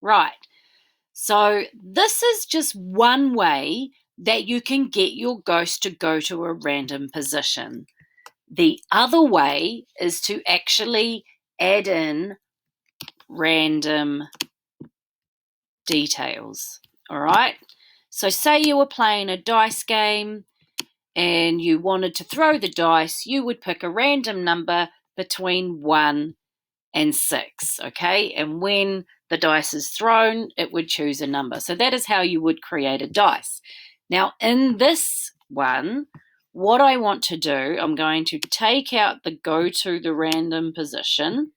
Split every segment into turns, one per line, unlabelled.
Right. So this is just one way that you can get your ghost to go to a random position. The other way is to actually add in random details. All right. So say you were playing a dice game and you wanted to throw the dice, you would pick a random number between 1 and 6, okay? And when the dice is thrown, it would choose a number. So that is how you would create a dice. Now, in this one, what I want to do, I'm going to take out the go to the random position,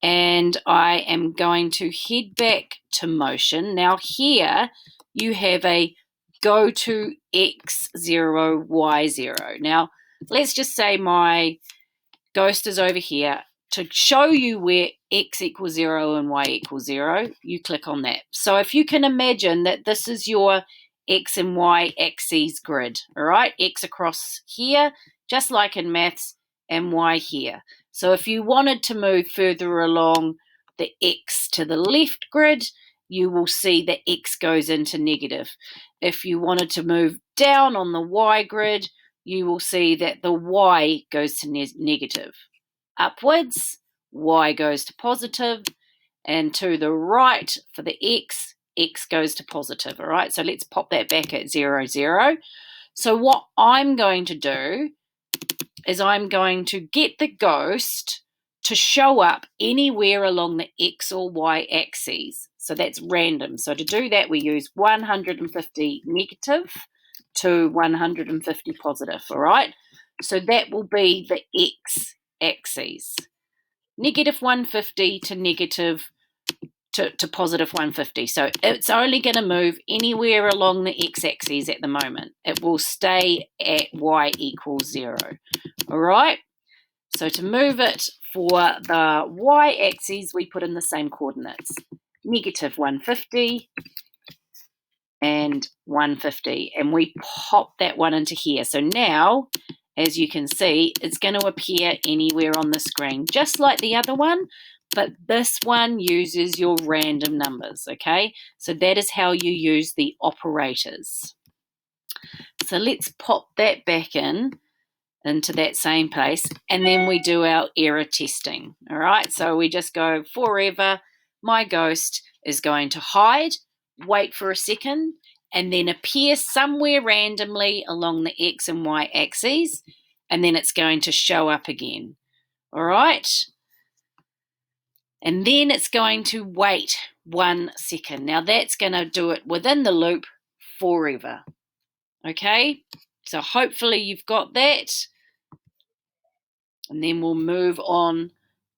and I am going to head back to motion. Now here you have a go to X0, Y0. Now let's just say my ghost is over here. To show you where X equals 0 and Y equals 0, you click on that. So if you can imagine that this is your X and Y axes grid, all right? X across here, just like in maths, and Y here. So if you wanted to move further along the X to the left grid, you will see that X goes into negative. If you wanted to move down on the Y grid, you will see that the Y goes to negative. Upwards, Y goes to positive, and to the right for the X, X goes to positive, all right? So let's pop that back at 0, 0. So what I'm going to do is I'm going to get the ghost to show up anywhere along the X or Y axes. So that's random. So to do that, we use 150 negative to 150 positive, all right? So that will be the X axes. Negative 150 to negative to positive 150. So it's only going to move anywhere along the x-axis at the moment. It will stay at y equals 0. All right? So to move it for the y-axis, we put in the same coordinates. Negative 150 and 150. And we pop that one into here. So now, as you can see, it's going to appear anywhere on the screen, just like the other one. But this one uses your random numbers, okay? So that is how you use the operators. So let's pop that back into that same place, and then we do our error testing, all right? So we just go forever. My ghost is going to hide, wait for a second, and then appear somewhere randomly along the X and Y axes, and then it's going to show up again, all right? And then it's going to wait 1 second. Now that's going to do it within the loop forever. Okay, so hopefully you've got that. And then we'll move on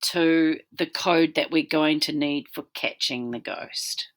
to the code that we're going to need for catching the ghost.